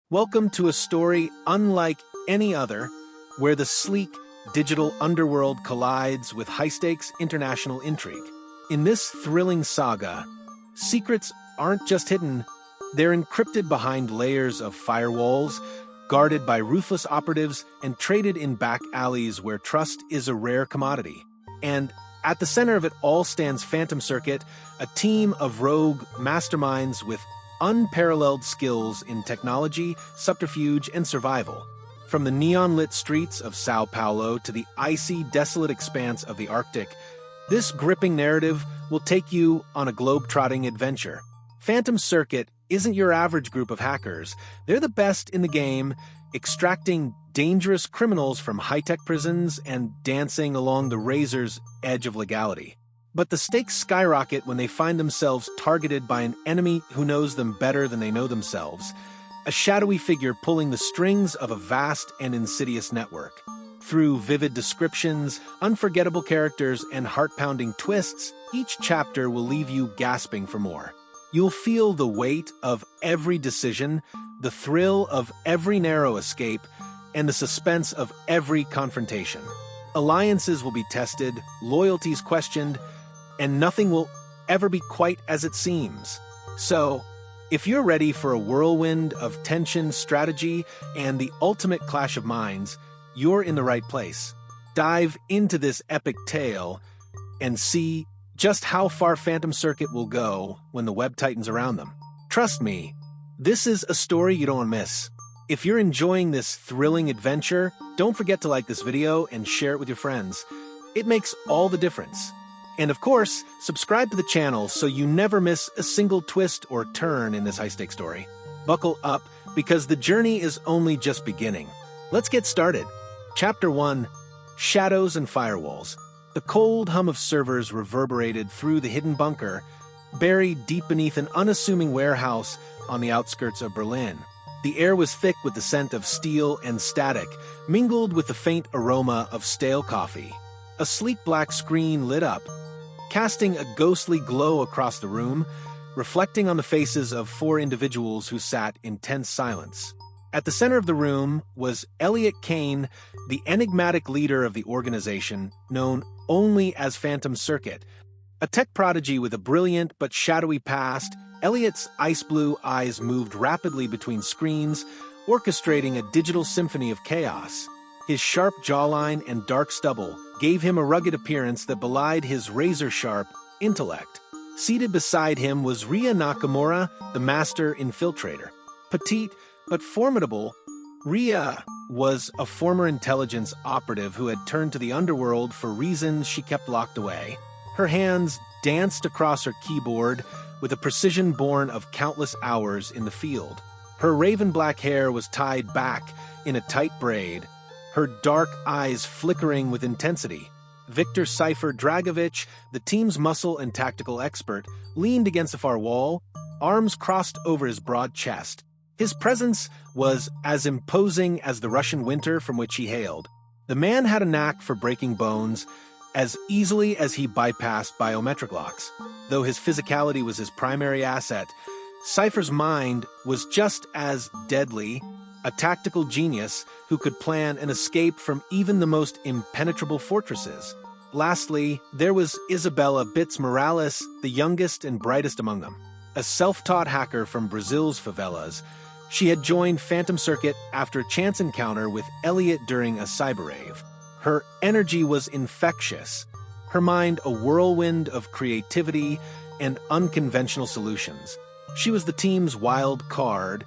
Welcome to a story unlike any other, where the sleek, digital underworld collides with high-stakes international intrigue. In this thrilling saga, secrets aren't just hidden, they're encrypted behind layers of firewalls, guarded by ruthless operatives, and traded in back alleys where trust is a rare commodity. And at the center of it all stands Phantom Circuit, a team of rogue masterminds with unparalleled skills in technology, subterfuge, and survival. From the neon-lit streets of Sao Paulo to the icy, desolate expanse of the Arctic, this gripping narrative will take you on a globe-trotting adventure. Phantom Circuit isn't your average group of hackers. They're the best in the game, extracting dangerous criminals from high-tech prisons and dancing along the razor's edge of legality. But the stakes skyrocket when they find themselves targeted by an enemy who knows them better than they know themselves, a shadowy figure pulling the strings of a vast and insidious network. Through vivid descriptions, unforgettable characters, and heart-pounding twists, each chapter will leave you gasping for more. You'll feel the weight of every decision, the thrill of every narrow escape, and the suspense of every confrontation. Alliances will be tested, loyalties questioned, and nothing will ever be quite as it seems. So, if you're ready for a whirlwind of tension, strategy, and the ultimate clash of minds, you're in the right place. Dive into this epic tale and see just how far Phantom Circuit will go when the web tightens around them. Trust me, this is a story you don't want to miss. If you're enjoying this thrilling adventure, don't forget to like this video and share it with your friends. It makes all the difference. And of course, subscribe to the channel so you never miss a single twist or turn in this high-stakes story. Buckle up, because the journey is only just beginning. Let's get started. Chapter 1, Shadows and Firewalls. The cold hum of servers reverberated through the hidden bunker, buried deep beneath an unassuming warehouse on the outskirts of Berlin. The air was thick with the scent of steel and static, mingled with the faint aroma of stale coffee. A sleek black screen lit up, casting a ghostly glow across the room, reflecting on the faces of four individuals who sat in tense silence. At the center of the room was Elliot Kane, the enigmatic leader of the organization, known only as Phantom Circuit. A tech prodigy with a brilliant but shadowy past, Elliot's ice-blue eyes moved rapidly between screens, orchestrating a digital symphony of chaos. His sharp jawline and dark stubble gave him a rugged appearance that belied his razor-sharp intellect. Seated beside him was Ria Nakamura, the master infiltrator. Petite but formidable, Ria was a former intelligence operative who had turned to the underworld for reasons she kept locked away. Her hands danced across her keyboard with a precision born of countless hours in the field. Her raven-black hair was tied back in a tight braid, her dark eyes flickering with intensity. Victor Cypher Dragovich, the team's muscle and tactical expert, leaned against a far wall, arms crossed over his broad chest. His presence was as imposing as the Russian winter from which he hailed. The man had a knack for breaking bones as easily as he bypassed biometric locks. Though his physicality was his primary asset, Cypher's mind was just as deadly, a tactical genius who could plan an escape from even the most impenetrable fortresses. Lastly, there was Isabella Bits Morales, the youngest and brightest among them. A self-taught hacker from Brazil's favelas, she had joined Phantom Circuit after a chance encounter with Elliot during a cyber rave. Her energy was infectious, her mind a whirlwind of creativity and unconventional solutions. She was the team's wild card,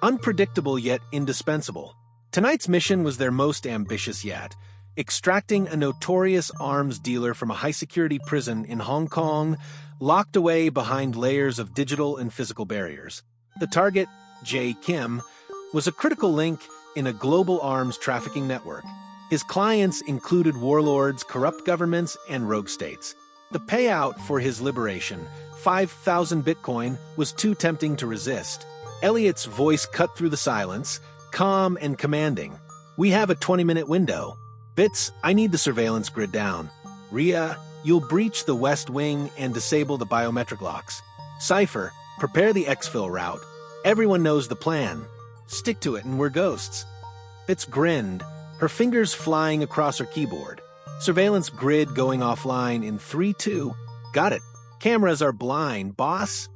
unpredictable yet indispensable. Tonight's mission was their most ambitious yet, extracting a notorious arms dealer from a high-security prison in Hong Kong, locked away behind layers of digital and physical barriers. The target, Jay Kim, was a critical link in a global arms trafficking network. His clients included warlords, corrupt governments, and rogue states. The payout for his liberation, 5,000 Bitcoin, was too tempting to resist. Elliot's voice cut through the silence, calm and commanding. "We have a 20-minute window. Bits, I need the surveillance grid down. Ria, you'll breach the West Wing and disable the biometric locks. Cypher, prepare the exfil route. Everyone knows the plan. Stick to it and we're ghosts. Bits grinned, her fingers flying across her keyboard. Surveillance grid going offline in 3, 2. Got it. Cameras are blind, boss.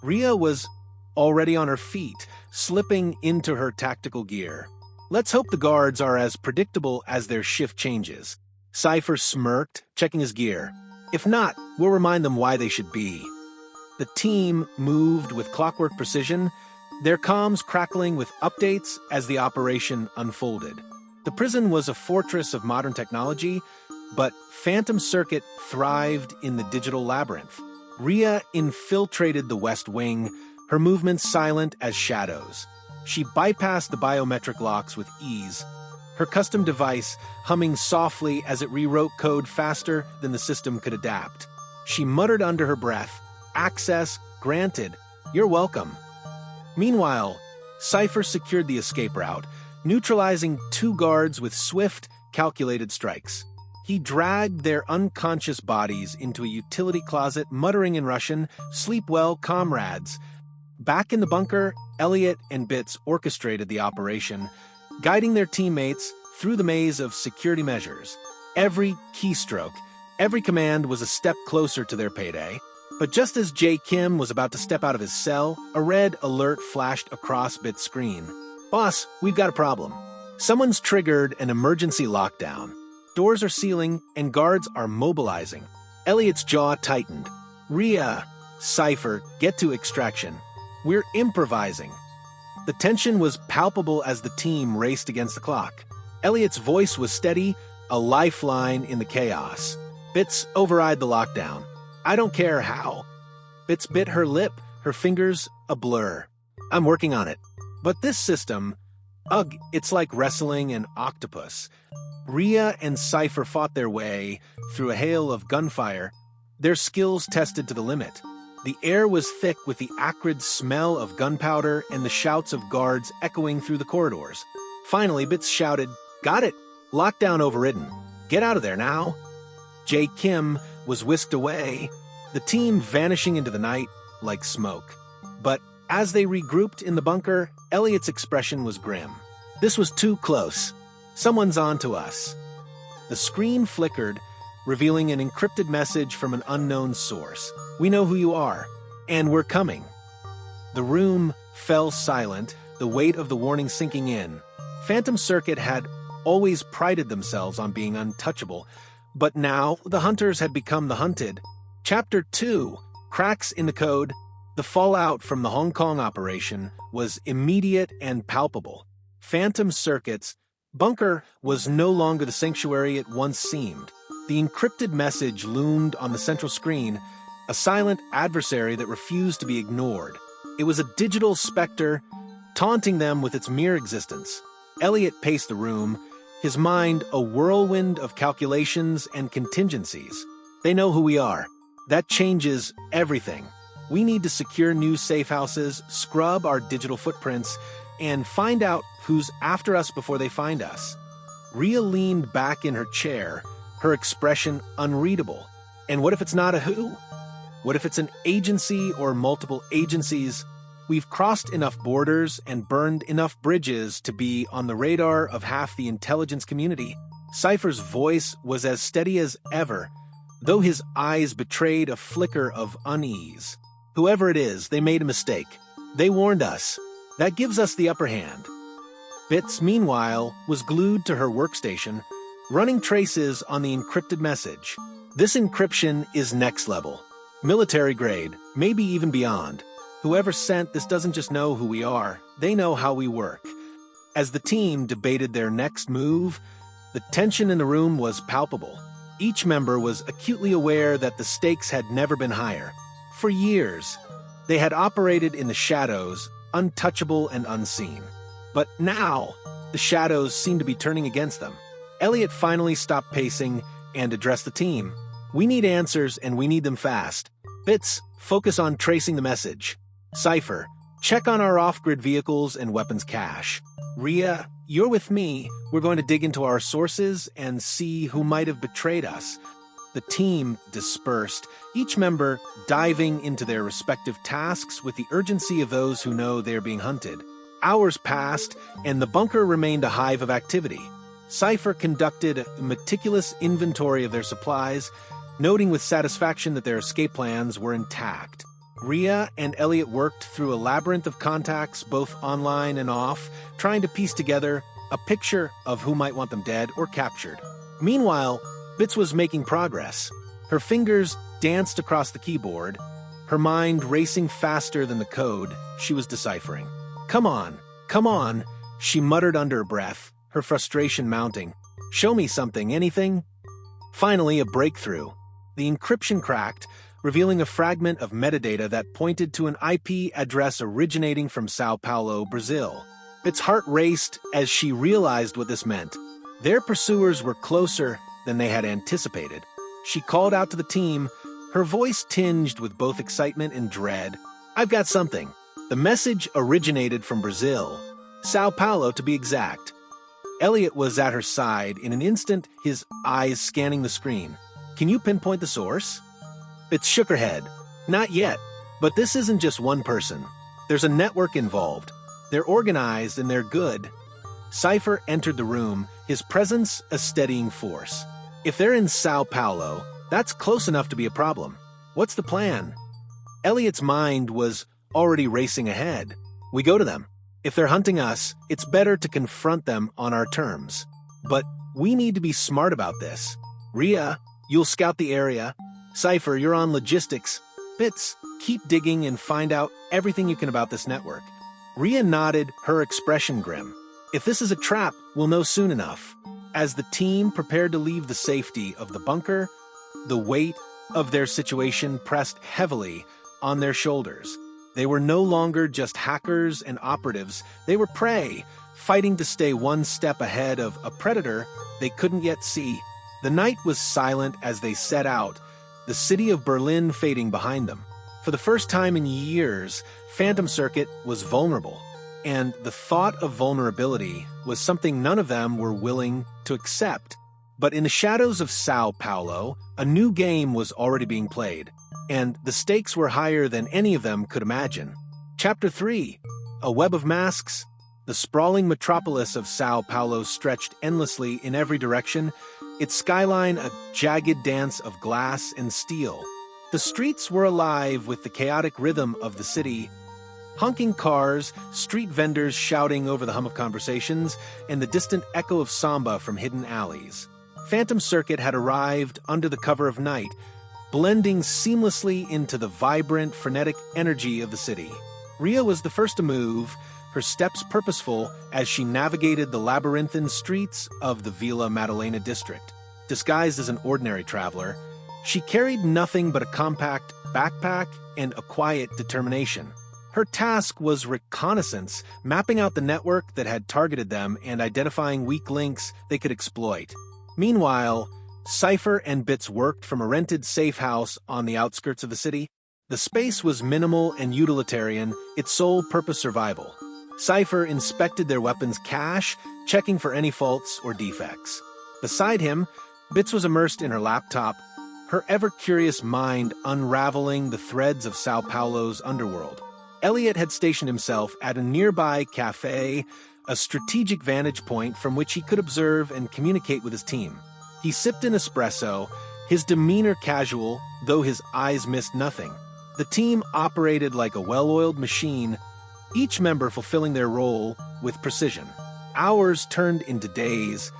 Rhea was already on her feet, slipping into her tactical gear. Let's hope the guards are as predictable as their shift changes. Cypher smirked, checking his gear. If not, we'll remind them why they should be. The team moved with clockwork precision, their comms crackling with updates as the operation unfolded. The prison was a fortress of modern technology, but Phantom Circuit thrived in the digital labyrinth. Rhea infiltrated the West Wing, her movements silent as shadows. She bypassed the biometric locks with ease, her custom device humming softly as it rewrote code faster than the system could adapt. She muttered under her breath, "Access granted. You're welcome." Meanwhile, Cypher secured the escape route, neutralizing 2 guards with swift, calculated strikes. He dragged their unconscious bodies into a utility closet, muttering in Russian, "Sleep well, comrades." Back in the bunker, Elliot and Bits orchestrated the operation, guiding their teammates through the maze of security measures. Every keystroke, every command was a step closer to their payday. But just as J. Kim was about to step out of his cell, a red alert flashed across Bits' screen. "Boss, we've got a problem. Someone's triggered an emergency lockdown. Doors are sealing and guards are mobilizing." Elliot's jaw tightened. "Rhea, Cypher, get to extraction. We're improvising." The tension was palpable as the team raced against the clock. Elliot's voice was steady, a lifeline in the chaos. "Bits, override the lockdown. I don't care how." Bits bit her lip, her fingers a blur. "I'm working on it. But this system, ugh, it's like wrestling an octopus." Rhea and Cypher fought their way through a hail of gunfire, their skills tested to the limit. The air was thick with the acrid smell of gunpowder and the shouts of guards echoing through the corridors. Finally, Bits shouted, "Got it! Lockdown overridden. Get out of there now." J. Kim was whisked away, the team vanishing into the night like smoke. But as they regrouped in the bunker, Elliot's expression was grim. This was too close. Someone's on to us. The screen flickered, revealing an encrypted message from an unknown source. "We know who you are, and we're coming." The room fell silent, the weight of the warning sinking in. Phantom Circuit had always prided themselves on being untouchable, but now the hunters had become the hunted. Chapter 2, Cracks in the Code. The fallout from the Hong Kong operation was immediate and palpable. Phantom Circuit's bunker was no longer the sanctuary it once seemed. The encrypted message loomed on the central screen, a silent adversary that refused to be ignored. It was a digital specter, taunting them with its mere existence. Elliot paced the room, his mind a whirlwind of calculations and contingencies. "They know who we are. That changes everything. We need to secure new safe houses, scrub our digital footprints, and find out who's after us before they find us." Rhea leaned back in her chair, her expression unreadable. And what if it's not a who? What if it's an agency or multiple agencies? We've crossed enough borders and burned enough bridges to be on the radar of half the intelligence community. Cypher's voice was as steady as ever, though his eyes betrayed a flicker of unease. "Whoever it is, they made a mistake. They warned us. That gives us the upper hand." Bits, meanwhile, was glued to her workstation, running traces on the encrypted message. This encryption is next level. Military grade, maybe even beyond. Whoever sent this doesn't just know who we are, they know how we work. As the team debated their next move, the tension in the room was palpable. Each member was acutely aware that the stakes had never been higher. For years, they had operated in the shadows, untouchable and unseen. But now, the shadows seemed to be turning against them. Elliot finally stopped pacing and addressed the team. "We need answers, and we need them fast. Bits, focus on tracing the message. Cypher, check on our off-grid vehicles and weapons cache. Rhea, you're with me. We're going to dig into our sources and see who might have betrayed us." The team dispersed, each member diving into their respective tasks with the urgency of those who know they're being hunted. Hours passed, and the bunker remained a hive of activity. Cypher conducted a meticulous inventory of their supplies, noting with satisfaction that their escape plans were intact. Rhea and Elliot worked through a labyrinth of contacts, both online and off, trying to piece together a picture of who might want them dead or captured. Meanwhile, Bits was making progress. Her fingers danced across the keyboard, her mind racing faster than the code she was deciphering. Come on, she muttered under her breath, her frustration mounting. Show me something, anything? Finally, a breakthrough. The encryption cracked, revealing a fragment of metadata that pointed to an IP address originating from Sao Paulo, Brazil. Its heart raced as she realized what this meant. Their pursuers were closer than they had anticipated. She called out to the team, her voice tinged with both excitement and dread. I've got something. The message originated from Brazil, Sao Paulo to be exact. Elliot was at her side in an instant, his eyes scanning the screen. Can you pinpoint the source? Bits shook her head. Not yet, but this isn't just one person. There's a network involved. They're organized and they're good. Cypher entered the room, his presence a steadying force. If they're in Sao Paulo, that's close enough to be a problem. What's the plan? Elliot's mind was already racing ahead. We go to them. If they're hunting us, it's better to confront them on our terms. But we need to be smart about this. Rhea, you'll scout the area. Cypher, you're on logistics. Bits, keep digging and find out everything you can about this network. Rhea nodded, her expression grim. If this is a trap, we'll know soon enough. As the team prepared to leave the safety of the bunker, the weight of their situation pressed heavily on their shoulders. They were no longer just hackers and operatives. They were prey, fighting to stay one step ahead of a predator they couldn't yet see. The night was silent as they set out, the city of Berlin fading behind them. For the first time in years, Phantom Circuit was vulnerable, and the thought of vulnerability was something none of them were willing to accept. But in the shadows of Sao Paulo, a new game was already being played, and the stakes were higher than any of them could imagine. Chapter 3: A Web of Masks. The sprawling metropolis of Sao Paulo stretched endlessly in every direction, its skyline a jagged dance of glass and steel. The streets were alive with the chaotic rhythm of the city. Honking cars, street vendors shouting over the hum of conversations, and the distant echo of samba from hidden alleys. Phantom Circuit had arrived under the cover of night, blending seamlessly into the vibrant, frenetic energy of the city. Rhea was the first to move, her steps purposeful as she navigated the labyrinthine streets of the Vila Madalena district. Disguised as an ordinary traveler, she carried nothing but a compact backpack and a quiet determination. Her task was reconnaissance, mapping out the network that had targeted them and identifying weak links they could exploit. Meanwhile, Cypher and Bits worked from a rented safe house on the outskirts of the city. The space was minimal and utilitarian, its sole purpose survival. Cypher inspected their weapons cache, checking for any faults or defects. Beside him, Bits was immersed in her laptop, her ever-curious mind unraveling the threads of Sao Paulo's underworld. Elliot had stationed himself at a nearby cafe, a strategic vantage point from which he could observe and communicate with his team. He sipped an espresso, his demeanor casual, though his eyes missed nothing. The team operated like a well-oiled machine, each member fulfilling their role with precision. Hours turned into days,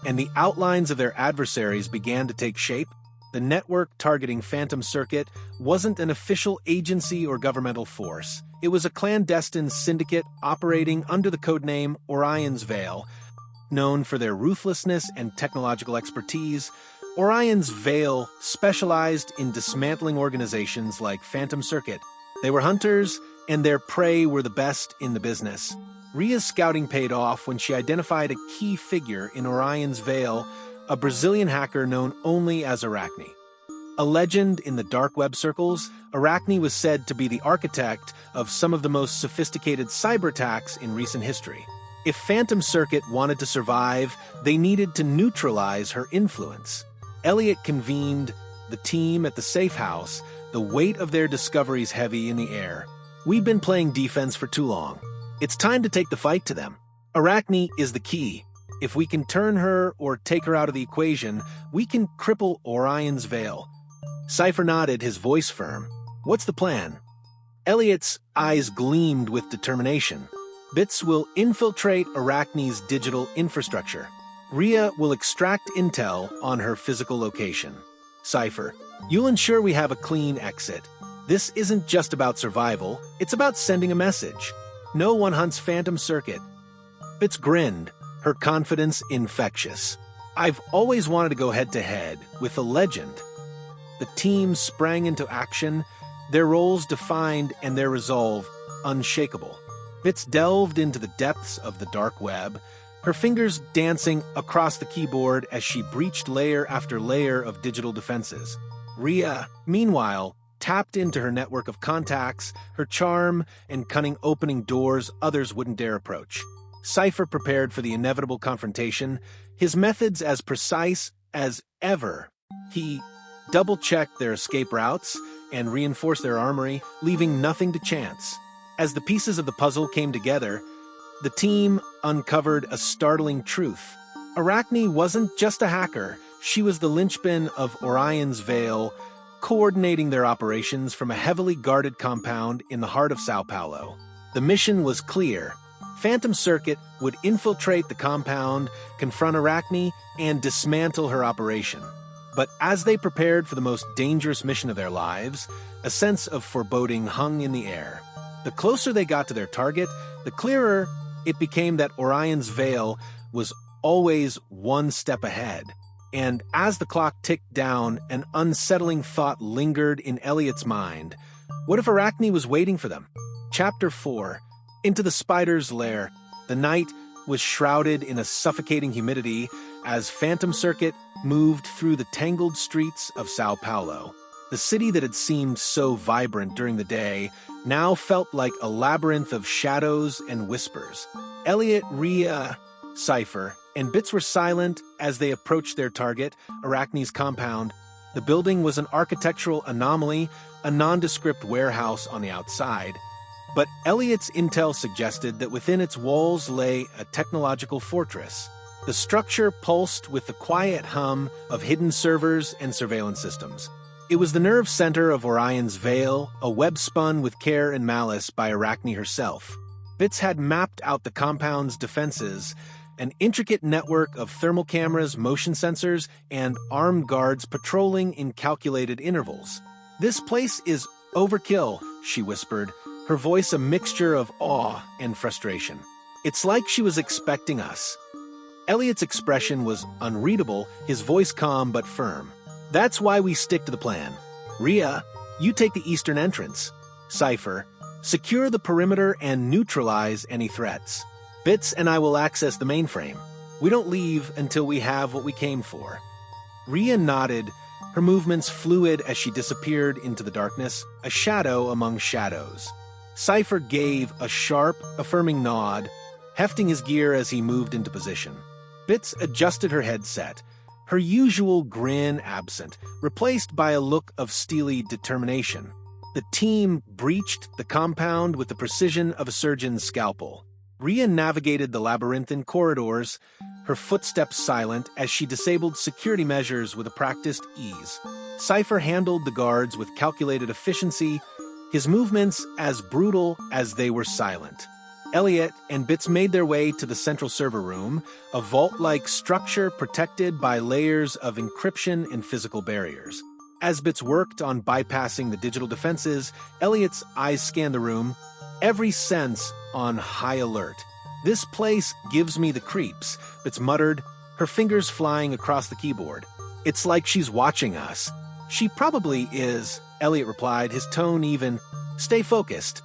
and the outlines of their adversaries began to take shape. The network targeting Phantom Circuit wasn't an official agency or governmental force. It was a clandestine syndicate operating under the codename Orion's Veil. Known for their ruthlessness and technological expertise, Orion's Veil specialized in dismantling organizations like Phantom Circuit. They were hunters, and their prey were the best in the business. Rhea's scouting paid off when she identified a key figure in Orion's Veil, a Brazilian hacker known only as Arachne. A legend in the dark web circles, Arachne was said to be the architect of some of the most sophisticated cyber attacks in recent history. If Phantom Circuit wanted to survive, they needed to neutralize her influence. Elliot convened the team at the safe house, the weight of their discoveries heavy in the air. We've been playing defense for too long. It's time to take the fight to them. Arachne is the key. If we can turn her or take her out of the equation, we can cripple Orion's veil. Cypher nodded, his voice firm. What's the plan? Elliot's eyes gleamed with determination. Bits will infiltrate Arachne's digital infrastructure. Rhea will extract intel on her physical location. Cypher, you'll ensure we have a clean exit. This isn't just about survival, it's about sending a message. No one hunts Phantom Circuit. Bits grinned, her confidence infectious. I've always wanted to go head-to-head with a legend. The team sprang into action, their roles defined and their resolve unshakable. Bits delved into the depths of the dark web, her fingers dancing across the keyboard as she breached layer after layer of digital defenses. Rhea, meanwhile, tapped into her network of contacts, her charm and cunning opening doors others wouldn't dare approach. Cypher prepared for the inevitable confrontation, his methods as precise as ever. He double-checked their escape routes and reinforced their armory, leaving nothing to chance. As the pieces of the puzzle came together, the team uncovered a startling truth. Arachne wasn't just a hacker, she was the linchpin of Orion's Veil, coordinating their operations from a heavily guarded compound in the heart of Sao Paulo. The mission was clear. Phantom Circuit would infiltrate the compound, confront Arachne, and dismantle her operation. But as they prepared for the most dangerous mission of their lives, a sense of foreboding hung in the air. The closer they got to their target, the clearer it became that Orion's Veil was always one step ahead. And as the clock ticked down, an unsettling thought lingered in Elliot's mind. What if Arachne was waiting for them? Chapter 4. Into the spider's lair. The night was shrouded in a suffocating humidity as Phantom Circuit moved through the tangled streets of Sao Paulo. The city that had seemed so vibrant during the day now felt like a labyrinth of shadows and whispers. Elliot, Rhea, Cypher, and Bits were silent as they approached their target, Arachne's compound. The building was an architectural anomaly, a nondescript warehouse on the outside. But Elliot's intel suggested that within its walls lay a technological fortress. The structure pulsed with the quiet hum of hidden servers and surveillance systems. It was the nerve center of Orion's Veil, a web spun with care and malice by Arachne herself. Bits had mapped out the compound's defenses, an intricate network of thermal cameras, motion sensors, and armed guards patrolling in calculated intervals. "This place is overkill," she whispered, her voice a mixture of awe and frustration. "It's like she was expecting us." Elliot's expression was unreadable, his voice calm but firm. "That's why we stick to the plan. Rhea, you take the eastern entrance. Cypher, secure the perimeter and neutralize any threats. Bits and I will access the mainframe. We don't leave until we have what we came for." Rhea nodded, her movements fluid as she disappeared into the darkness, a shadow among shadows. Cypher gave a sharp, affirming nod, hefting his gear as he moved into position. Bits adjusted her headset, her usual grin absent, replaced by a look of steely determination. The team breached the compound with the precision of a surgeon's scalpel. Rhea navigated the labyrinthine corridors, her footsteps silent as she disabled security measures with a practiced ease. Cypher handled the guards with calculated efficiency, his movements as brutal as they were silent. Elliot and Bits made their way to the central server room, a vault-like structure protected by layers of encryption and physical barriers. As Bits worked on bypassing the digital defenses, Elliot's eyes scanned the room, every sense on high alert. "This place gives me the creeps," Bits muttered, her fingers flying across the keyboard. "It's like she's watching us." "She probably is," Elliot replied, his tone even. "Stay focused."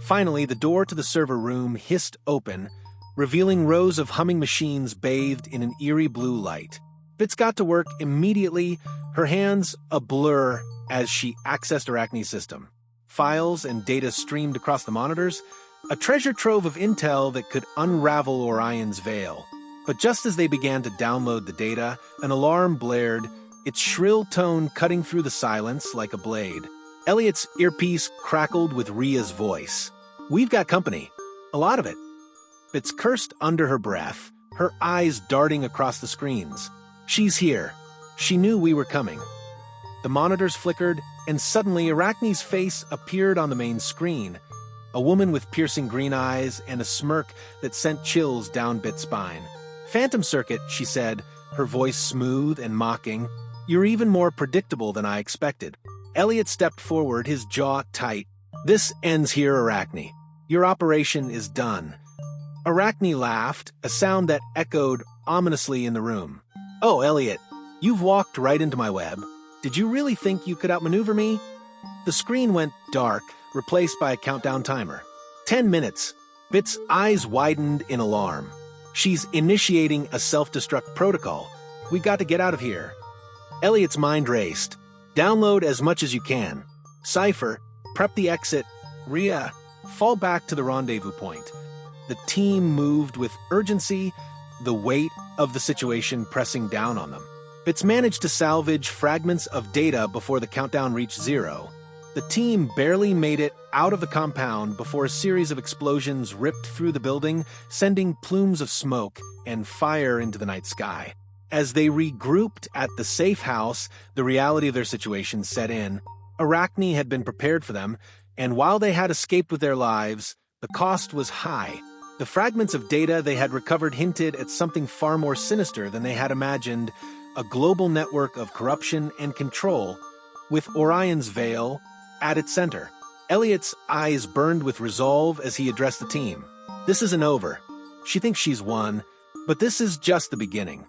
Finally, the door to the server room hissed open, revealing rows of humming machines bathed in an eerie blue light. Bits got to work immediately, her hands a blur as she accessed Arachne's system. Files and data streamed across the monitors, a treasure trove of intel that could unravel Orion's Veil. But just as they began to download the data, an alarm blared, its shrill tone cutting through the silence like a blade. Elliot's earpiece crackled with Rhea's voice. "We've got company." A lot of it. Bits cursed under her breath, her eyes darting across the screens. She's here. She knew we were coming. The monitors flickered, and suddenly Arachne's face appeared on the main screen. A woman with piercing green eyes and a smirk that sent chills down Bit's spine. "Phantom Circuit," she said, her voice smooth and mocking. "You're even more predictable than I expected." Elliot stepped forward, his jaw tight. "This ends here, Arachne. Your operation is done." Arachne laughed, a sound that echoed ominously in the room. "Oh, Elliot, you've walked right into my web. Did you really think you could outmaneuver me?" The screen went dark, replaced by a countdown timer. 10 minutes. Bit's eyes widened in alarm. "She's initiating a self-destruct protocol. We got to get out of here." Elliot's mind raced. "Download as much as you can. Cypher, prep the exit. Rhea, fall back to the rendezvous point." The team moved with urgency, the weight of the situation pressing down on them. Bits managed to salvage fragments of data before the countdown reached 0. The team barely made it out of the compound before a series of explosions ripped through the building, sending plumes of smoke and fire into the night sky. As they regrouped at the safe house, the reality of their situation set in. Arachne had been prepared for them, and while they had escaped with their lives, the cost was high. The fragments of data they had recovered hinted at something far more sinister than they had imagined, a global network of corruption and control, with Orion's Veil at its center. Elliot's eyes burned with resolve as he addressed the team. "This isn't over. She thinks she's won, but this is just the beginning."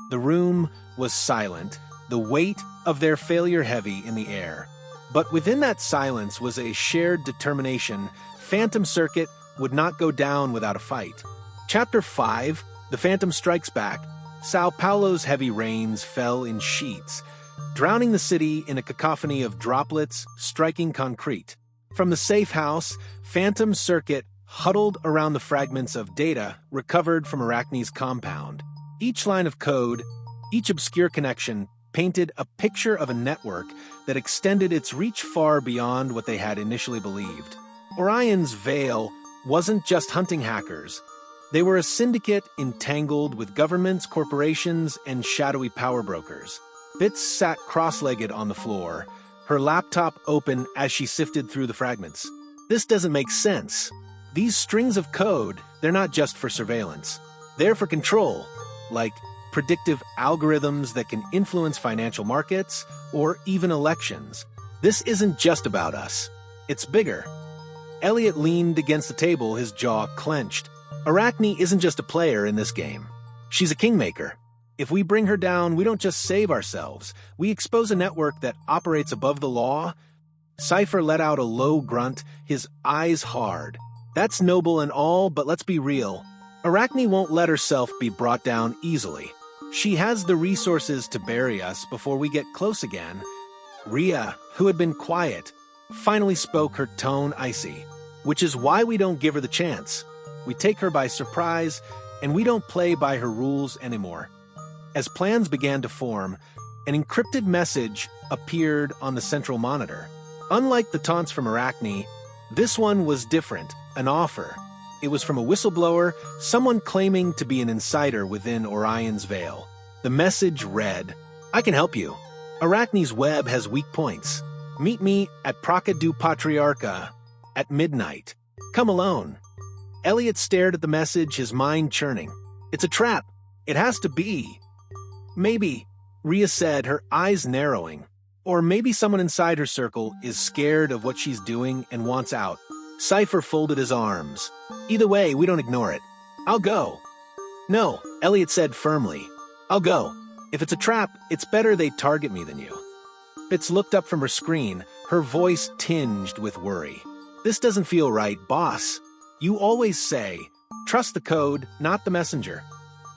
The room was silent, the weight of their failure heavy in the air. But within that silence was a shared determination. Phantom Circuit would not go down without a fight. Chapter 5, The Phantom Strikes Back. Sao Paulo's heavy rains fell in sheets, drowning the city in a cacophony of droplets striking concrete. From the safe house, Phantom Circuit huddled around the fragments of data recovered from Arachne's compound. Each line of code, each obscure connection, painted a picture of a network that extended its reach far beyond what they had initially believed. Orion's Veil wasn't just hunting hackers. They were a syndicate entangled with governments, corporations, and shadowy power brokers. Bits sat cross-legged on the floor, her laptop open as she sifted through the fragments. "This doesn't make sense. These strings of code, they're not just for surveillance. They're for control, like predictive algorithms that can influence financial markets or even elections. This isn't just about us. It's bigger." Elliot leaned against the table, his jaw clenched. Arachne isn't just a player in this game. She's a kingmaker. If we bring her down, we don't just save ourselves. We expose a network that operates above the law. Cypher let out a low grunt, his eyes hard. "That's noble and all, but let's be real. Arachne won't let herself be brought down easily. She has the resources to bury us before we get close again." Rhea, who had been quiet, finally spoke, her tone icy. "Which is why we don't give her the chance. We take her by surprise, and we don't play by her rules anymore." As plans began to form, an encrypted message appeared on the central monitor. Unlike the taunts from Arachne, this one was different, an offer. It was from a whistleblower, someone claiming to be an insider within Orion's Veil. The message read, "I can help you. Arachne's web has weak points. Meet me at Praca du Patriarca at midnight. Come alone." Elliot stared at the message, his mind churning. "It's a trap. It has to be." "Maybe," Rhea said, her eyes narrowing. "Or maybe someone inside her circle is scared of what she's doing and wants out." Cypher folded his arms. "Either way, we don't ignore it. I'll go." "No," Elliot said firmly. "I'll go. If it's a trap, it's better they target me than you." Bits looked up from her screen, her voice tinged with worry. "This doesn't feel right, boss. You always say, trust the code, not the messenger."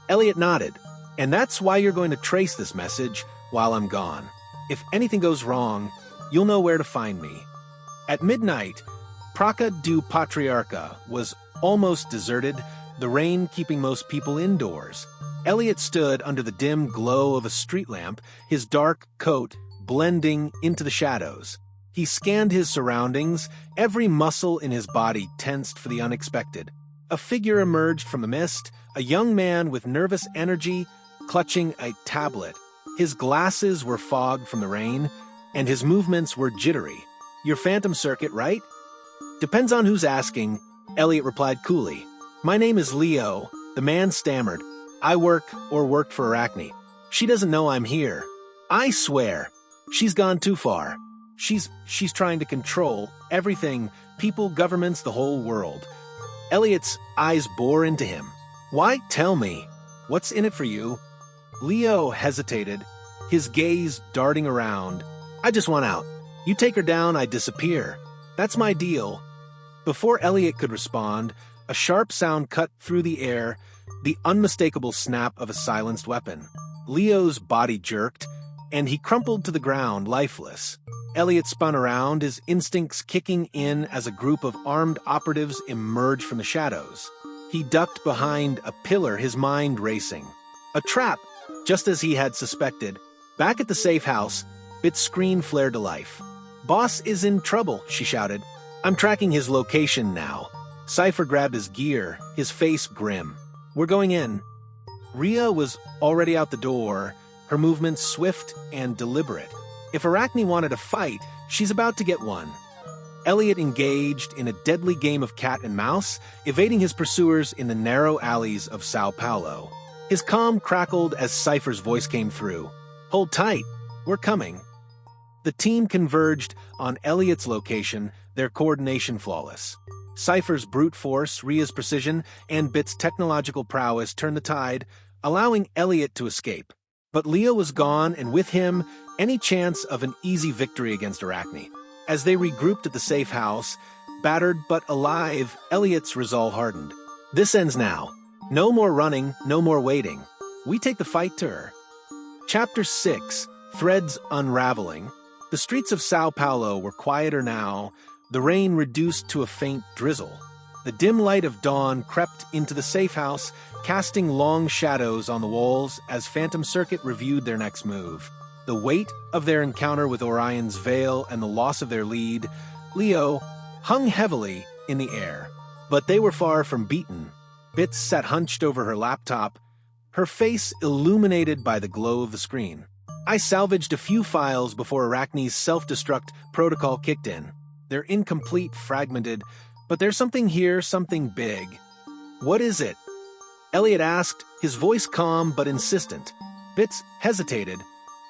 Elliot nodded. "And that's why you're going to trace this message while I'm gone. If anything goes wrong, you'll know where to find me." At midnight, Praca du Patriarca was almost deserted, the rain keeping most people indoors. Elliot stood under the dim glow of a street lamp, his dark coat blending into the shadows. He scanned his surroundings, every muscle in his body tensed for the unexpected. A figure emerged from the mist, a young man with nervous energy clutching a tablet. His glasses were fogged from the rain, and his movements were jittery. "Your Phantom Circuit, right?" "Depends on who's asking," Elliot replied coolly. "My name is Leo," the man stammered. "I worked for Arachne. She doesn't know I'm here." "I swear. She's gone too far. She's trying to control everything, people, governments, the whole world." Elliot's eyes bore into him. "Why? Tell me. What's in it for you?" Leo hesitated, his gaze darting around. "I just want out. You take her down, I disappear. That's my deal." Before Elliot could respond, a sharp sound cut through the air, the unmistakable snap of a silenced weapon. Leo's body jerked, and he crumpled to the ground, lifeless. Elliot spun around, his instincts kicking in as a group of armed operatives emerged from the shadows. He ducked behind a pillar, his mind racing. A trap, just as he had suspected. Back at the safe house, Bit's screen flared to life. "Boss is in trouble," she shouted. "I'm tracking his location now." Cypher grabbed his gear, his face grim. "We're going in." Rhea was already out the door, her movements swift and deliberate. If Arachne wanted a fight, she's about to get one. Elliot engaged in a deadly game of cat and mouse, evading his pursuers in the narrow alleys of Sao Paulo. His calm crackled as Cypher's voice came through. "Hold tight, we're coming." The team converged on Elliot's location, their coordination flawless. Cypher's brute force, Rhea's precision, and Bit's technological prowess turned the tide, allowing Elliot to escape. But Leo was gone, and with him, any chance of an easy victory against Arachne. As they regrouped at the safe house, battered but alive, Elliot's resolve hardened. "This ends now. No more running, no more waiting. We take the fight to her." Chapter 6, Threads Unraveling. The streets of Sao Paulo were quieter now, the rain reduced to a faint drizzle. The dim light of dawn crept into the safe house, casting long shadows on the walls as Phantom Circuit reviewed their next move. The weight of their encounter with Orion's Veil and the loss of their lead, Leo, hung heavily in the air. But they were far from beaten. Bits sat hunched over her laptop, her face illuminated by the glow of the screen. "I salvaged a few files before Arachne's self-destruct protocol kicked in. They're incomplete, fragmented, but there's something here, something big." "What is it?" Elliot asked, his voice calm but insistent. Bits hesitated,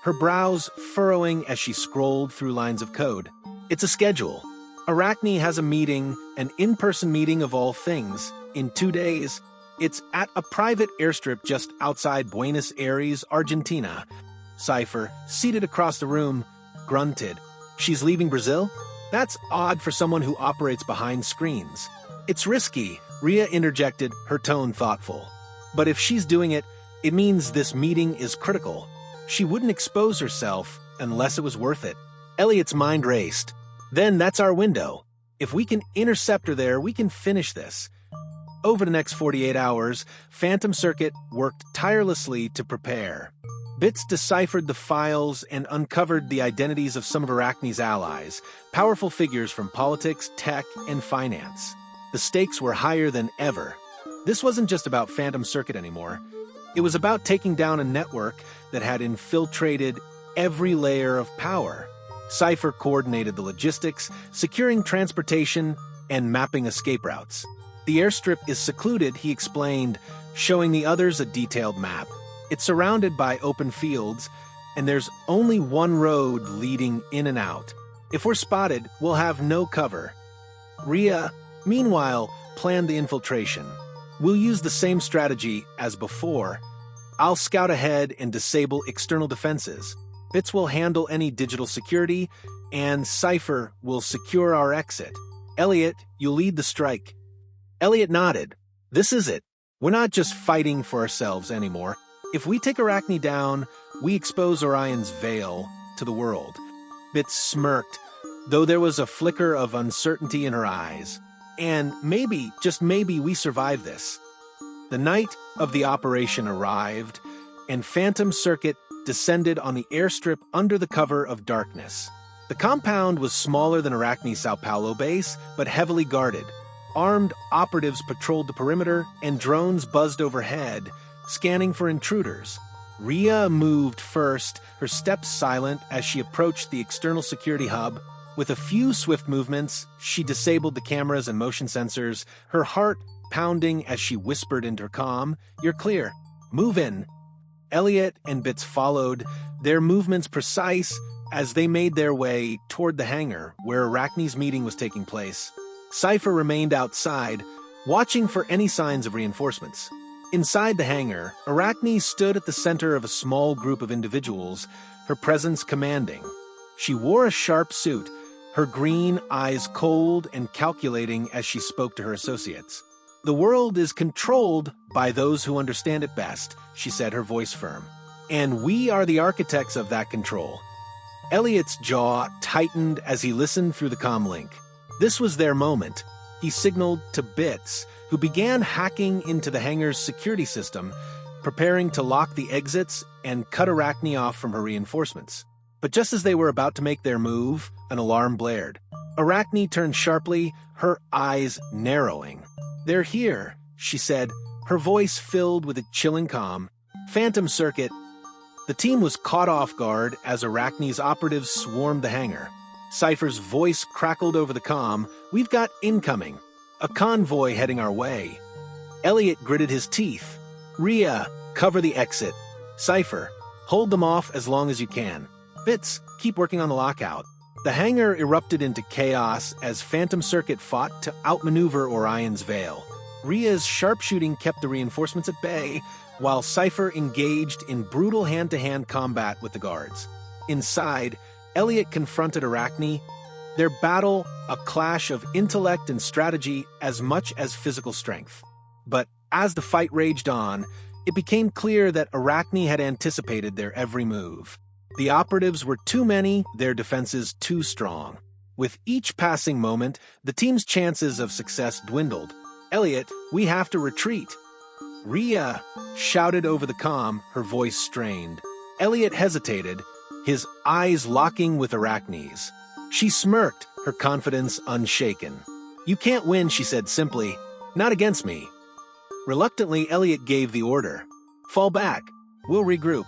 her brows furrowing as she scrolled through lines of code. "It's a schedule. Arachne has a meeting, an in-person meeting of all things, in 2 days. It's at a private airstrip just outside Buenos Aires, Argentina." Cypher, seated across the room, grunted. "She's leaving Brazil? That's odd for someone who operates behind screens." "It's risky," Rhea interjected, her tone thoughtful. "But if she's doing it, it means this meeting is critical. She wouldn't expose herself unless it was worth it." Elliot's mind raced. "Then that's our window. If we can intercept her there, we can finish this." Over the next 48 hours, Phantom Circuit worked tirelessly to prepare. Bits deciphered the files and uncovered the identities of some of Arachne's allies, powerful figures from politics, tech, and finance. The stakes were higher than ever. This wasn't just about Phantom Circuit anymore. It was about taking down a network that had infiltrated every layer of power. Cypher coordinated the logistics, securing transportation, and mapping escape routes. "The airstrip is secluded," he explained, showing the others a detailed map. "It's surrounded by open fields, and there's only one road leading in and out. If we're spotted, we'll have no cover." Rhea, meanwhile, planned the infiltration. "We'll use the same strategy as before. I'll scout ahead and disable external defenses. Bits will handle any digital security, and Cypher will secure our exit. Elliot, you'll lead the strike." Elliot nodded. "This is it. We're not just fighting for ourselves anymore. If we take Arachne down, we expose Orion's Veil to the world." Bits smirked, though there was a flicker of uncertainty in her eyes. "And maybe, just maybe, we survive this." The night of the operation arrived, and Phantom Circuit descended on the airstrip under the cover of darkness. The compound was smaller than Arachne's Sao Paulo base, but heavily guarded. Armed operatives patrolled the perimeter, and drones buzzed overhead, scanning for intruders. Rhea moved first, her steps silent as she approached the external security hub. With a few swift movements, she disabled the cameras and motion sensors, her heart pounding as she whispered into her comm, "You're clear. Move in." Elliot and Bits followed, their movements precise as they made their way toward the hangar where Arachne's meeting was taking place. Cypher remained outside, watching for any signs of reinforcements. Inside the hangar, Arachne stood at the center of a small group of individuals, her presence commanding. She wore a sharp suit, her green eyes cold and calculating as she spoke to her associates. "The world is controlled by those who understand it best," she said, her voice firm. "And we are the architects of that control." Elliot's jaw tightened as he listened through the comm link. This was their moment. He signaled to Bits, who began hacking into the hangar's security system, preparing to lock the exits and cut Arachne off from her reinforcements. But just as they were about to make their move, an alarm blared. Arachne turned sharply, her eyes narrowing. "They're here," she said, her voice filled with a chilling calm. "Phantom circuit." The team was caught off guard as Arachne's operatives swarmed the hangar. Cypher's voice crackled over the comm. "We've got incoming. A convoy heading our way." Elliot gritted his teeth. "Rhea, cover the exit. Cypher, hold them off as long as you can. Bits, keep working on the lockout." The hangar erupted into chaos as Phantom Circuit fought to outmaneuver Orion's Veil. Rhea's sharpshooting kept the reinforcements at bay, while Cypher engaged in brutal hand-to-hand combat with the guards. Inside, Elliot confronted Arachne. Their battle, a clash of intellect and strategy as much as physical strength. But as the fight raged on, it became clear that Arachne had anticipated their every move. The operatives were too many, their defenses too strong. With each passing moment, the team's chances of success dwindled. "Elliot, we have to retreat." "Rhea," shouted over the comm, her voice strained. Elliot hesitated, his eyes locking with Arachne's. She smirked, her confidence unshaken. "You can't win," she said simply. "Not against me." Reluctantly, Elliot gave the order. "Fall back. We'll regroup."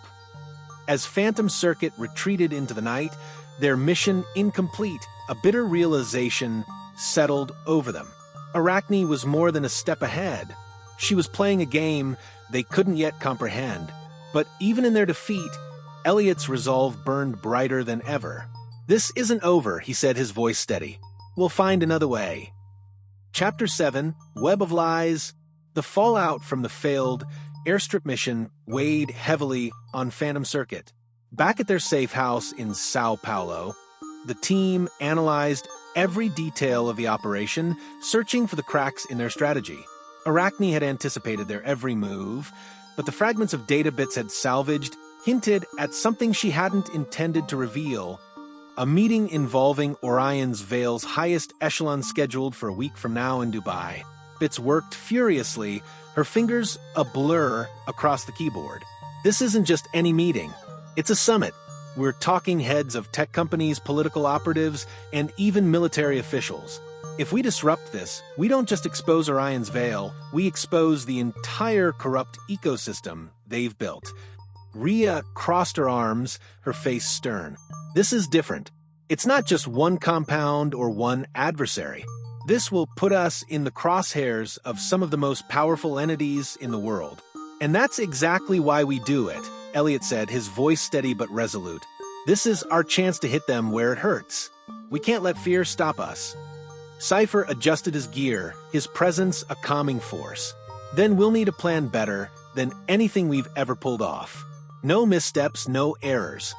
As Phantom Circuit retreated into the night, their mission incomplete, a bitter realization settled over them. Arachne was more than a step ahead. She was playing a game they couldn't yet comprehend. But even in their defeat, Elliot's resolve burned brighter than ever. "This isn't over," he said, his voice steady. "We'll find another way." Chapter 7, Web of Lies. The fallout from the failed airstrip mission weighed heavily on Phantom Circuit. Back at their safe house in Sao Paulo, the team analyzed every detail of the operation, searching for the cracks in their strategy. Arachne had anticipated their every move, but the fragments of data Bits had salvaged hinted at something she hadn't intended to reveal. A meeting involving Orion's Veil's highest echelon scheduled for a week from now in Dubai. Bits worked furiously, her fingers a blur across the keyboard. "This isn't just any meeting. It's a summit. We're talking heads of tech companies, political operatives, and even military officials. If we disrupt this, we don't just expose Orion's Veil, we expose the entire corrupt ecosystem they've built." Rhea crossed her arms, her face stern. "This is different. It's not just one compound or one adversary. This will put us in the crosshairs of some of the most powerful entities in the world. And that's exactly why we do it," Elliot said, his voice steady but resolute. "This is our chance to hit them where it hurts. We can't let fear stop us." Cypher adjusted his gear, his presence a calming force. "Then we'll need a plan better than anything we've ever pulled off. No missteps, no errors."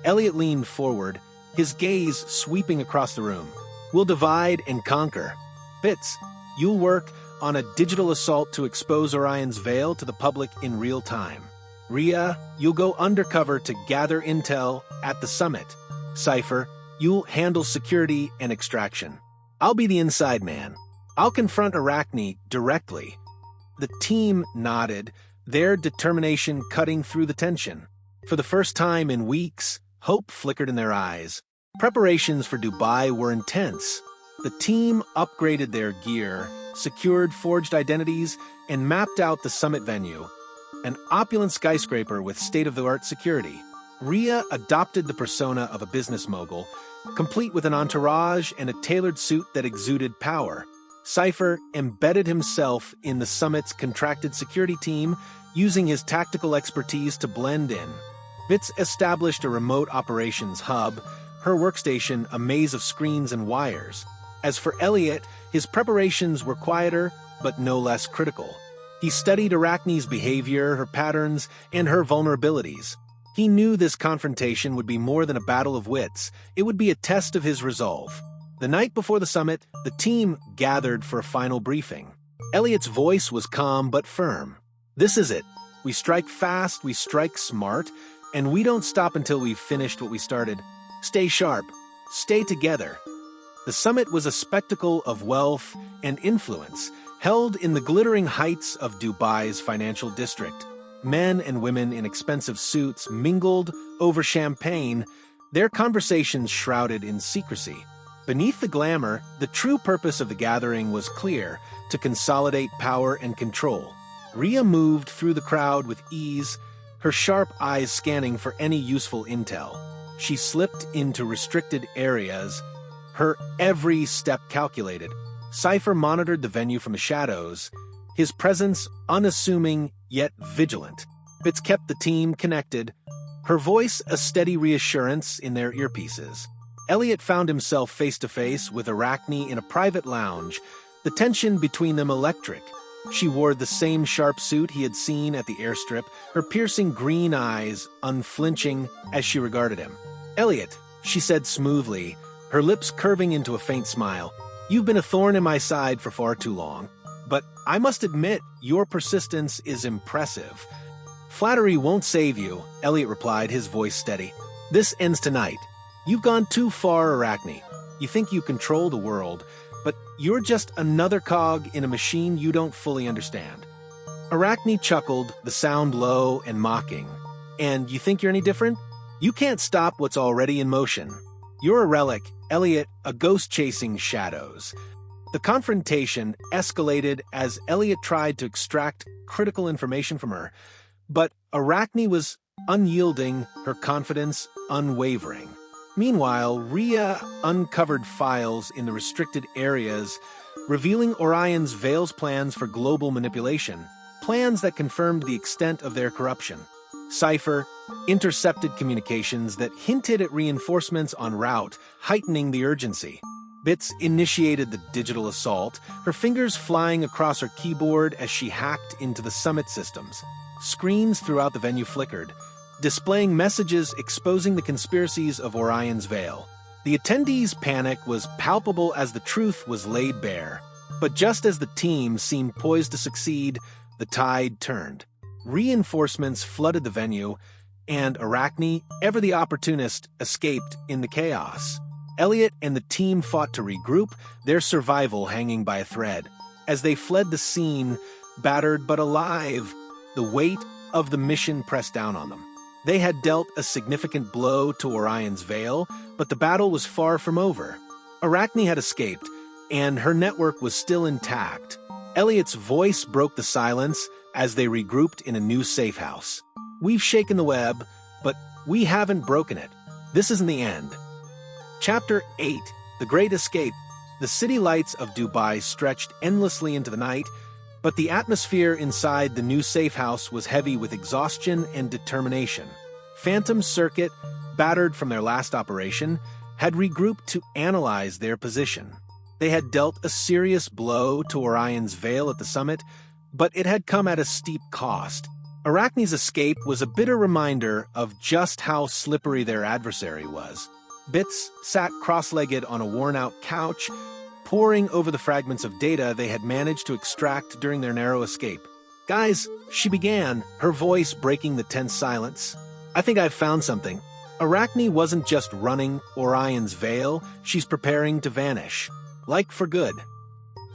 Elliot leaned forward, his gaze sweeping across the room. "We'll divide and conquer. Bits, you'll work on a digital assault to expose Orion's Veil to the public in real time. Rhea, you'll go undercover to gather intel at the summit. Cypher, you'll handle security and extraction. I'll be the inside man. I'll confront Arachne directly." The team nodded, their determination cutting through the tension. For the first time in weeks, hope flickered in their eyes. Preparations for Dubai were intense. The team upgraded their gear, secured forged identities, and mapped out the summit venue, an opulent skyscraper with state-of-the-art security. Rhea adopted the persona of a business mogul, complete with an entourage and a tailored suit that exuded power. Cypher embedded himself in the summit's contracted security team, using his tactical expertise to blend in. Bits established a remote operations hub, her workstation a maze of screens and wires. As for Elliot, his preparations were quieter, but no less critical. He studied Arachne's behavior, her patterns, and her vulnerabilities. He knew this confrontation would be more than a battle of wits. It would be a test of his resolve. The night before the summit, the team gathered for a final briefing. Elliot's voice was calm but firm. "This is it. We strike fast, we strike smart, and we don't stop until we've finished what we started. Stay sharp. Stay together." The summit was a spectacle of wealth and influence, held in the glittering heights of Dubai's financial district. Men and women in expensive suits mingled over champagne, their conversations shrouded in secrecy. Beneath the glamour, the true purpose of the gathering was clear: to consolidate power and control. Rhea moved through the crowd with ease, her sharp eyes scanning for any useful intel. She slipped into restricted areas, her every step calculated. Cypher monitored the venue from the shadows, his presence unassuming yet vigilant. Bits kept the team connected, her voice a steady reassurance in their earpieces. Elliot found himself face-to-face with Arachne in a private lounge, the tension between them electric. She wore the same sharp suit he had seen at the airstrip, her piercing green eyes unflinching as she regarded him. "Elliot," she said smoothly, her lips curving into a faint smile, "you've been a thorn in my side for far too long. But I must admit, your persistence is impressive." "Flattery won't save you," Elliot replied, his voice steady. "This ends tonight. You've gone too far, Arachne. You think you control the world, but you're just another cog in a machine you don't fully understand." Arachne chuckled, the sound low and mocking. "And you think you're any different? You can't stop what's already in motion. You're a relic, Elliot, a ghost chasing shadows." The confrontation escalated as Elliot tried to extract critical information from her, but Arachne was unyielding, her confidence unwavering. Meanwhile, Rhea uncovered files in the restricted areas, revealing Orion's Veil's plans for global manipulation, plans that confirmed the extent of their corruption. Cypher intercepted communications that hinted at reinforcements en route, heightening the urgency. Bits initiated the digital assault, her fingers flying across her keyboard as she hacked into the summit systems. Screens throughout the venue flickered, displaying messages exposing the conspiracies of Orion's Veil. The attendees' panic was palpable as the truth was laid bare. But just as the team seemed poised to succeed, the tide turned. Reinforcements flooded the venue, and Arachne, ever the opportunist, escaped in the chaos. Elliot and the team fought to regroup, their survival hanging by a thread. As they fled the scene, battered but alive, the weight of the mission pressed down on them. They had dealt a significant blow to Orion's Veil, but the battle was far from over. Arachne had escaped, and her network was still intact. Elliot's voice broke the silence as they regrouped in a new safe house. "We've shaken the web, but we haven't broken it. This isn't the end." Chapter 8: The Great Escape. The city lights of Dubai stretched endlessly into the night, but the atmosphere inside the new safe house was heavy with exhaustion and determination. Phantom Circuit, battered from their last operation, had regrouped to analyze their position. They had dealt a serious blow to Orion's Veil at the summit, but it had come at a steep cost. Arachne's escape was a bitter reminder of just how slippery their adversary was. Bits sat cross-legged on a worn-out couch, poring over the fragments of data they had managed to extract during their narrow escape. "Guys," she began, her voice breaking the tense silence, "I think I've found something. Arachne wasn't just running Orion's Veil, she's preparing to vanish. Like for good."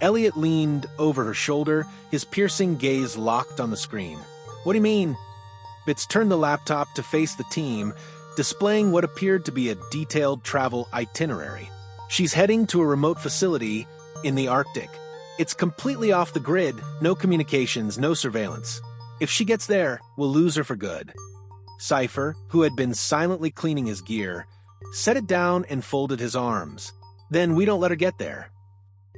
Elliot leaned over her shoulder, his piercing gaze locked on the screen. "What do you mean?" Bits turned the laptop to face the team, displaying what appeared to be a detailed travel itinerary. "She's heading to a remote facility in the Arctic. It's completely off the grid, no communications, no surveillance. If she gets there, we'll lose her for good. Cypher, who had been silently cleaning his gear, set it down and folded his arms. Then we don't let her get there.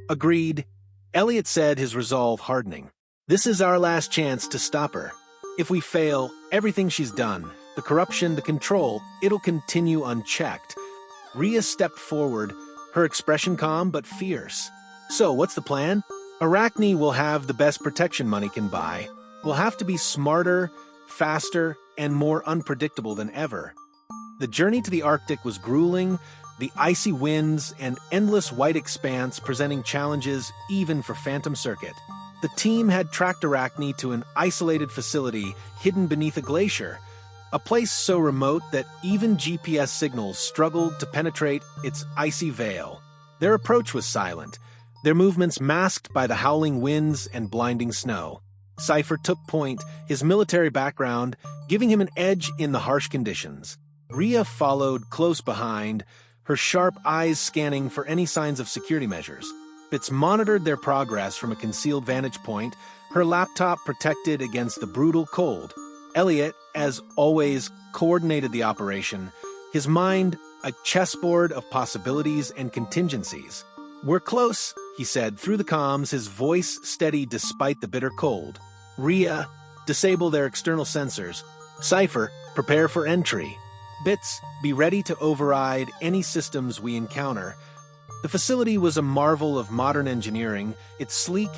Agreed, Elliot said, his resolve hardening. This is our last chance to stop her. If we fail, everything she's done, the corruption, the control, it'll continue unchecked. Rhea stepped forward, her expression calm but fierce. So, what's the plan? Arachne will have the best protection money can buy. We'll have to be smarter, faster, and more unpredictable than ever. The journey to the Arctic was grueling, the icy winds and endless white expanse presenting challenges even for Phantom Circuit. The team had tracked Arachne to an isolated facility hidden beneath a glacier, a place so remote that even GPS signals struggled to penetrate its icy veil. Their approach was silent, their movements masked by the howling winds and blinding snow. Cypher took point, his military background giving him an edge in the harsh conditions. Rhea followed close behind, her sharp eyes scanning for any signs of security measures. Fitz monitored their progress from a concealed vantage point, her laptop protected against the brutal cold. Elliot, as always, coordinated the operation, his mind a chessboard of possibilities and contingencies. We're close, he said through the comms, his voice steady despite the bitter cold. Rhea, disable their external sensors. Cypher, prepare for entry. Bits, be ready to override any systems we encounter. The facility was a marvel of modern engineering, its sleek,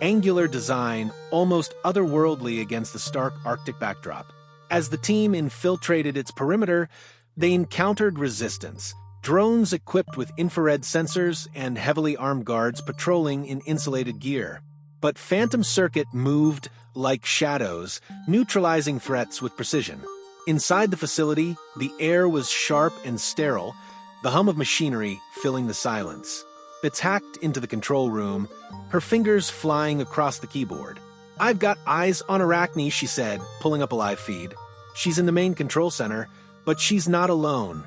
angular design almost otherworldly against the stark Arctic backdrop. As the team infiltrated its perimeter, they encountered resistance, drones equipped with infrared sensors and heavily armed guards patrolling in insulated gear. But Phantom Circuit moved like shadows, neutralizing threats with precision. Inside the facility, the air was sharp and sterile, the hum of machinery filling the silence. Bits hacked into the control room, her fingers flying across the keyboard. I've got eyes on Arachne, she said, pulling up a live feed. She's in the main control center, but she's not alone.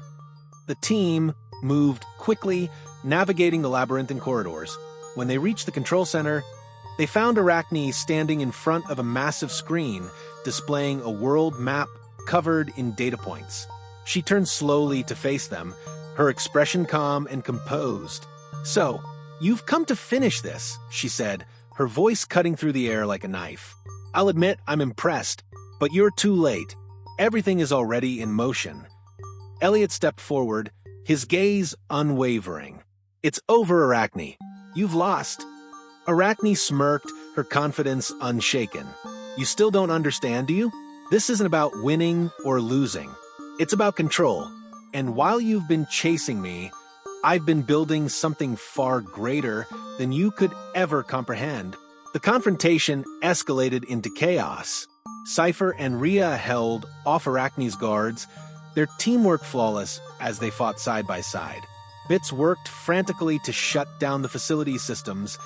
The team moved quickly, navigating the labyrinthine corridors. When they reached the control center, they found Arachne standing in front of a massive screen, displaying a world map covered in data points. She turned slowly to face them, her expression calm and composed. So, you've come to finish this, she said, her voice cutting through the air like a knife. I'll admit I'm impressed, but you're too late. Everything is already in motion. Elliot stepped forward, his gaze unwavering. It's over, Arachne. You've lost. Arachne smirked, her confidence unshaken. You still don't understand, do you? This isn't about winning or losing. It's about control. And while you've been chasing me, I've been building something far greater than you could ever comprehend. The confrontation escalated into chaos. Cypher and Rhea held off Arachne's guards, their teamwork flawless as they fought side by side. Bits worked frantically to shut down the facility's systems,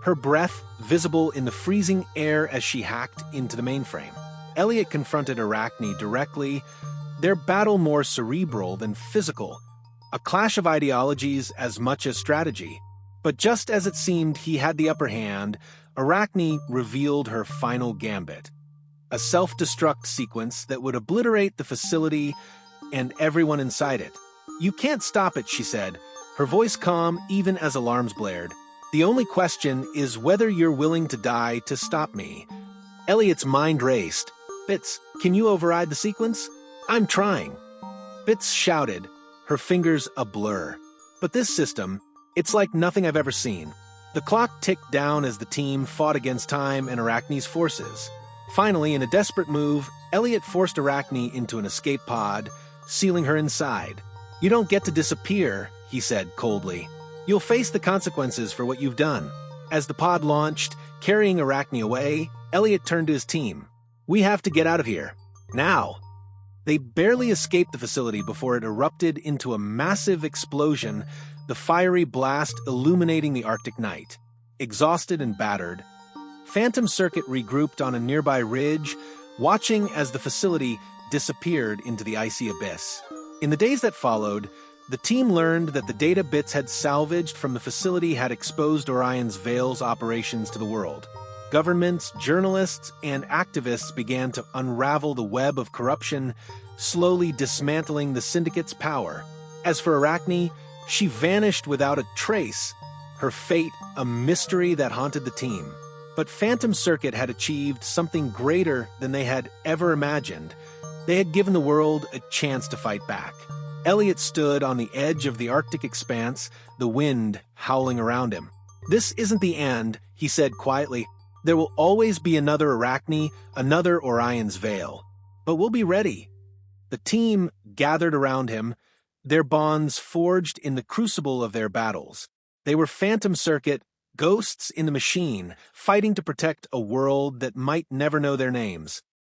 her breath visible in the freezing air as she hacked into the mainframe. Elliot confronted Arachne directly, their battle more cerebral than physical, a clash of ideologies as much as strategy. But just as it seemed he had the upper hand, Arachne revealed her final gambit, a self-destruct sequence that would obliterate the facility and everyone inside it. You can't stop it, she said, her voice calm even as alarms blared. The only question is whether you're willing to die to stop me. Elliot's mind raced. Bits, can you override the sequence? I'm trying. Bits shouted, her fingers a blur. But this system, it's like nothing I've ever seen. The clock ticked down as the team fought against time and Arachne's forces. Finally, in a desperate move, Elliot forced Arachne into an escape pod, sealing her inside. You don't get to disappear, he said coldly. You'll face the consequences for what you've done. As the pod launched, carrying Arachne away, Elliot turned to his team. We have to get out of here. Now. They barely escaped the facility before it erupted into a massive explosion, the fiery blast illuminating the Arctic night. Exhausted and battered, Phantom Circuit regrouped on a nearby ridge, watching as the facility disappeared into the icy abyss. In the days that followed, The team learned that the data bits had salvaged from the facility had exposed Orion's Veil's operations to the world. Governments, journalists, and activists began to unravel the web of corruption, slowly dismantling the syndicate's power. As for Arachne, she vanished without a trace, her fate a mystery that haunted the team. But Phantom Circuit had achieved something greater than they had ever imagined. They had given the world a chance to fight back. Elliot stood on the edge of the Arctic expanse, the wind howling around him. "This isn't the end," he said quietly. "There will always be another Arachne, another Orion's Veil. But we'll be ready." The team gathered around him, their bonds forged in the crucible of their battles. They were Phantom Circuit, ghosts in the machine, fighting to protect a world that might never know their names.